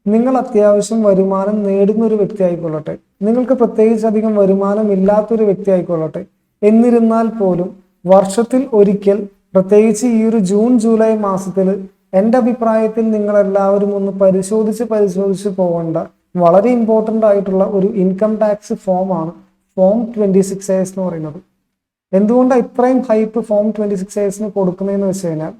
നിങ്ങൾ അത്യാവശ്യം വരുമാനം നേടുന്ന ഒരു വ്യക്തി ആയിക്കൊള്ളട്ടെ, നിങ്ങൾക്ക് പ്രത്യേകിച്ച് അധികം വരുമാനം ഇല്ലാത്തൊരു വ്യക്തി ആയിക്കൊള്ളട്ടെ, എന്നിരുന്നാൽ പോലും വർഷത്തിൽ ഒരിക്കൽ, പ്രത്യേകിച്ച് ഈ ഒരു ജൂൺ ജൂലൈ മാസത്തിൽ എൻ്റെ അഭിപ്രായത്തിൽ നിങ്ങൾ എല്ലാവരും ഒന്ന് പരിശോധിച്ച് പോകേണ്ട വളരെ ഇമ്പോർട്ടൻ്റ് ആയിട്ടുള്ള ഒരു ഇൻകം ടാക്സ് ഫോമാണ് ഫോം 26A എന്ന് പറയുന്നത്. എന്തുകൊണ്ടാണ് ഇത്രയും ഹൈപ്പ് ഫോം 26A കൊടുക്കുന്നതെന്ന് വെച്ച് കഴിഞ്ഞാൽ,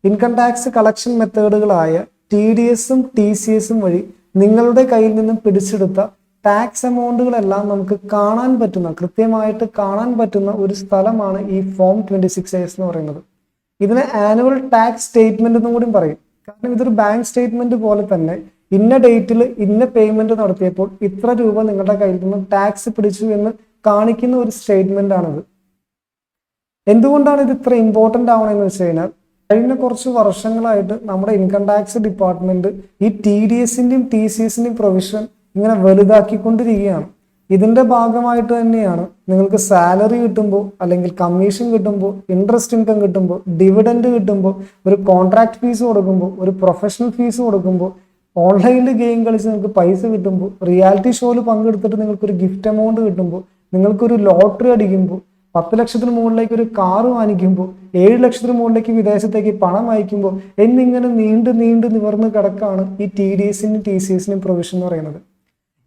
ഇൻകം ടാക്സ് കളക്ഷൻ മെത്തേഡുകളായ TDSഉം TCSഉം വഴി നിങ്ങളുടെ കയ്യിൽ നിന്നും പിടിച്ചെടുത്ത ടാക്സ് എമൗണ്ടുകളെല്ലാം നമുക്ക് കൃത്യമായിട്ട് കാണാൻ പറ്റുന്ന ഒരു സ്ഥലമാണ് ഈ ഫോം 26A എന്ന് പറയുന്നത്. ഇതിനെ ആനുവൽ ടാക്സ് സ്റ്റേറ്റ്മെന്റ് എന്നും കൂടി പറയും. കാരണം ഇതൊരു ബാങ്ക് സ്റ്റേറ്റ്മെന്റ് പോലെ തന്നെ ഇന്ന ഡേറ്റിൽ ഇന്ന പേയ്മെന്റ് നടത്തിയപ്പോൾ ഇത്ര രൂപ നിങ്ങളുടെ കയ്യിൽ നിന്നും ടാക്സ് പിടിച്ചു എന്ന് കാണിക്കുന്ന ഒരു സ്റ്റേറ്റ്മെന്റ് ആണിത്. എന്തുകൊണ്ടാണ് ഇത് ഇത്ര ഇമ്പോർട്ടൻ്റ് ആവണമെന്ന് വെച്ച് കഴിഞ്ഞാൽ, കഴിഞ്ഞ കുറച്ച് വർഷങ്ങളായിട്ട് നമ്മുടെ ഇൻകം ടാക്സ് ഡിപ്പാർട്ട്മെന്റ് ഈ TDSന്റെയും TCSന്റെയും പ്രൊവിഷൻ ഇങ്ങനെ വലുതാക്കിക്കൊണ്ടിരിക്കുകയാണ്. ഇതിന്റെ ഭാഗമായിട്ട് തന്നെയാണ് നിങ്ങൾക്ക് സാലറി കിട്ടുമ്പോൾ, അല്ലെങ്കിൽ കമ്മീഷൻ കിട്ടുമ്പോൾ, ഇൻട്രസ്റ്റ് ഇൻകം കിട്ടുമ്പോൾ, ഡിവിഡൻഡ് കിട്ടുമ്പോൾ, ഒരു കോൺട്രാക്ട് ഫീസ് കൊടുക്കുമ്പോൾ, ഒരു പ്രൊഫഷണൽ ഫീസ് കൊടുക്കുമ്പോൾ, ഓൺലൈനിൽ ഗെയിം കളിച്ച് നിങ്ങൾക്ക് പൈസ കിട്ടുമ്പോൾ, റിയാലിറ്റി ഷോയിൽ പങ്കെടുത്തിട്ട് നിങ്ങൾക്കൊരു ഗിഫ്റ്റ് എമൗണ്ട് കിട്ടുമ്പോൾ, നിങ്ങൾക്കൊരു ലോട്ടറി അടിക്കുമ്പോൾ, 10 ലക്ഷത്തിന് മുകളിലേക്ക് ഒരു കാറ് വാങ്ങിക്കുമ്പോൾ, 7 ലക്ഷത്തിന് മുകളിലേക്ക് വിദേശത്തേക്ക് പണം അയക്കുമ്പോൾ എന്നിങ്ങനെ നീണ്ട് നിവർന്ന് കിടക്കാണ് ഈ TDSന്റെയും TCSന്റെയും പ്രൊവിഷൻ എന്ന് പറയുന്നത്.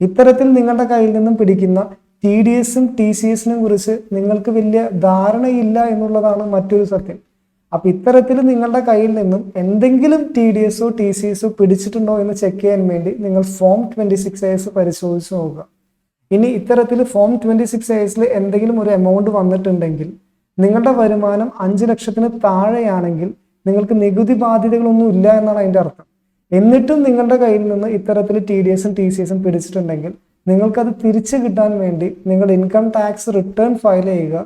ഇത്തരത്തിൽ നിങ്ങളുടെ കയ്യിൽ നിന്നും പിടിക്കുന്ന TDSഉം TCSനും കുറിച്ച് നിങ്ങൾക്ക് വലിയ ധാരണയില്ല എന്നുള്ളതാണ് മറ്റൊരു സത്യം. അപ്പൊ ഇത്തരത്തിൽ നിങ്ങളുടെ കയ്യിൽ നിന്നും എന്തെങ്കിലും TDSോ TCSോ പിടിച്ചിട്ടുണ്ടോ എന്ന് ചെക്ക് ചെയ്യാൻ വേണ്ടി നിങ്ങൾ ഫോം 26A പരിശോധിച്ച് നോക്കുക. ഇനി ഇത്തരത്തിൽ ഫോം 26A എന്തെങ്കിലും ഒരു എമൗണ്ട് വന്നിട്ടുണ്ടെങ്കിൽ, നിങ്ങളുടെ വരുമാനം 5 ലക്ഷത്തിന് താഴെയാണെങ്കിൽ നിങ്ങൾക്ക് നികുതി ബാധ്യതകളൊന്നും ഇല്ല എന്നാണ് അതിന്റെ അർത്ഥം. എന്നിട്ടും നിങ്ങളുടെ കയ്യിൽ നിന്ന് ഇത്തരത്തിൽ TDSഉം TCSഉം പിടിച്ചിട്ടുണ്ടെങ്കിൽ, നിങ്ങൾക്കത് തിരിച്ചു കിട്ടാൻ വേണ്ടി നിങ്ങൾ ഇൻകം ടാക്സ് റിട്ടേൺ ഫയൽ ചെയ്യുക.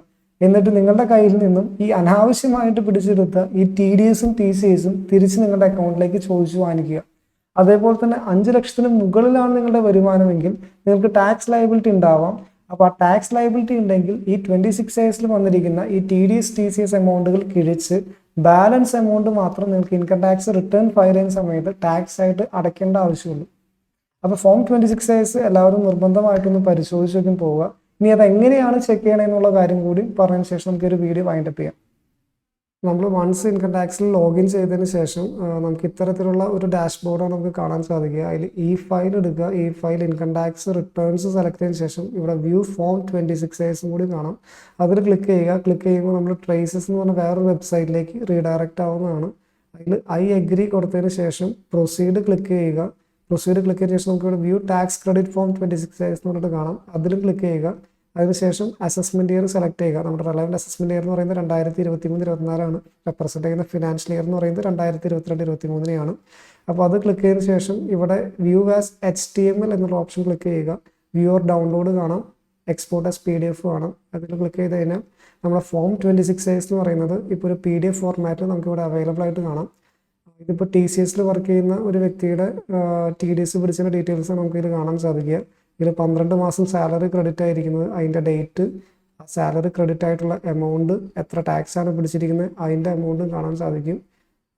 എന്നിട്ട് നിങ്ങളുടെ കയ്യിൽ നിന്നും ഈ അനാവശ്യമായിട്ട് പിടിച്ചെടുത്ത ഈ TDSഉം TCSഉം തിരിച്ച് നിങ്ങളുടെ അക്കൗണ്ടിലേക്ക് ചോദിച്ചു വാങ്ങിക്കുക. അതേപോലെ തന്നെ 5 ലക്ഷത്തിന് മുകളിലാണ് നിങ്ങളുടെ വരുമാനമെങ്കിൽ നിങ്ങൾക്ക് ടാക്സ് ലയബിലിറ്റി ഉണ്ടാവാം. അപ്പോൾ ആ ടാക്സ് ലയബിലിറ്റി ഉണ്ടെങ്കിൽ ഈ 26A വന്നിരിക്കുന്ന ഈ TDS TCS എമൗണ്ടുകൾ കിഴിച്ച് ബാലൻസ് എമൗണ്ട് മാത്രം നിങ്ങൾക്ക് ഇൻകം ടാക്സ് റിട്ടേൺ ഫയൽ ചെയ്യുന്ന സമയത്ത് ടാക്സ് ആയിട്ട് അടയ്ക്കേണ്ട ആവശ്യമുള്ളൂ. അപ്പോൾ ഫോം 26A എല്ലാവരും നിർബന്ധമായിട്ടൊന്ന് പരിശോധിച്ചൊക്കെ പോവുക. ഇനി അത് എങ്ങനെയാണ് ചെക്ക് ചെയ്യണമെന്നുള്ള കാര്യം കൂടി പറഞ്ഞതിന് ശേഷം നമുക്കൊരു വീഡിയോ വൈൻഡപ്പ് ചെയ്യാം. നമ്മൾ വൺസ് ഇൻകം ടാക്സിൽ ലോഗിൻ ചെയ്തതിന് ശേഷം നമുക്ക് ഇത്തരത്തിലുള്ള ഒരു ഡാഷ്ബോർഡാണ് നമുക്ക് കാണാൻ സാധിക്കുക. അതിൽ ഈ ഫയൽ എടുക്കുക. ഈ file income tax returns select ചെയ്തതിന് ശേഷം ഇവിടെ വ്യൂ ഫോം 26A കൂടി കാണാം. അതിൽ ക്ലിക്ക് ചെയ്യുക. ക്ലിക്ക് ചെയ്യുമ്പോൾ നമ്മൾ ട്രേസസ് എന്ന് പറഞ്ഞ വേറൊരു വെബ്സൈറ്റിലേക്ക് റീഡയറക്റ്റ് ആവുന്നതാണ്. അതിൽ ഐ അഗ്രി കൊടുത്തതിന് ശേഷം പ്രൊസീഡ് ക്ലിക്ക് ചെയ്യുക. പ്രൊസീഡ് ക്ലിക്ക് ചെയ്തതിന് ശേഷം നമുക്ക് ഇവിടെ view tax credit form 26A എന്ന് പറഞ്ഞിട്ട് കാണാം. അതിലും ക്ലിക്ക് ചെയ്യുക. അതിനുശേഷം അസസ്മെന്റ് ഇയർ സെലക്ട് ചെയ്യുക. നമ്മുടെ റെലവൻറ്റ് അസസ്മെന്റ് ഇയർ എന്ന് പറയുന്നത് 2023-24 റെപ്രസെന്റ് ചെയ്യുന്ന ഫിനാൻഷ്യൽ ഇയർ എന്ന് പറയുന്നത് 2022-23 അപ്പോൾ അത് ക്ലിക്ക് ചെയ്തതിനു ശേഷം ഇവിടെ വ്യൂ ആസ് HTML എന്നുള്ള ഓപ്ഷൻ ക്ലിക്ക് ചെയ്യുക. വ്യൂ ഓർ ഡൗൺലോഡ് കാണാം, എക്സ്പോർട്ട് ആസ് PDF കാണാം. അതിൽ ക്ലിക്ക് ചെയ്ത് കഴിഞ്ഞാൽ നമ്മുടെ ഫോം 26A എന്ന് പറയുന്നത് ഇപ്പോൾ ഒരു PDF ഫോർമാറ്റിൽ നമുക്കിവിടെ അവൈലബിൾ ആയിട്ട് കാണാം. ഇതിപ്പോൾ TCSൽ വർക്ക് ചെയ്യുന്ന ഒരു വ്യക്തിയുടെ TDS പിടിച്ച ഡീറ്റെയിൽസ് നമുക്കിത് കാണാൻ സാധിക്കുക. ഇതിൽ 12 മാസം സാലറി ക്രെഡിറ്റ് ആയിരിക്കുന്നത്, അതിൻ്റെ ഡേറ്റ്, ആ സാലറി ക്രെഡിറ്റ് ആയിട്ടുള്ള എമൗണ്ട്, എത്ര ടാക്സ് ആണ് പിടിച്ചിരിക്കുന്നത് അതിൻ്റെ എമൗണ്ടും കാണാൻ സാധിക്കും.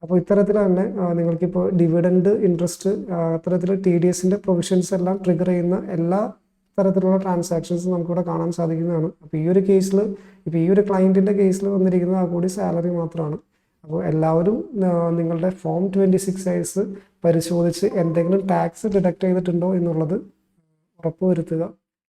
അപ്പോൾ ഇത്തരത്തിൽ തന്നെ നിങ്ങൾക്കിപ്പോൾ ഡിവിഡൻഡ്, ഇൻട്രസ്റ്റ്, അത്തരത്തിൽ TDSൻ്റെ പ്രൊവിഷൻസ് എല്ലാം ട്രിഗർ ചെയ്യുന്ന എല്ലാ തരത്തിലുള്ള ട്രാൻസാക്ഷൻസും നമുക്കിവിടെ കാണാൻ സാധിക്കുന്നതാണ്. അപ്പോൾ ഈ ഒരു കേസിൽ, ഇപ്പോൾ ഈ ഒരു ക്ലയൻറ്റിൻ്റെ കേസിൽ വന്നിരിക്കുന്നത് ആ കൂടി സാലറി മാത്രമാണ്. അപ്പോൾ എല്ലാവരും നിങ്ങളുടെ ഫോം 26A പരിശോധിച്ച് എന്തെങ്കിലും ടാക്സ് ഡിഡക്റ്റ് ചെയ്തിട്ടുണ്ടോ എന്നുള്ളത് ഉറപ്പുവരുത്തുക.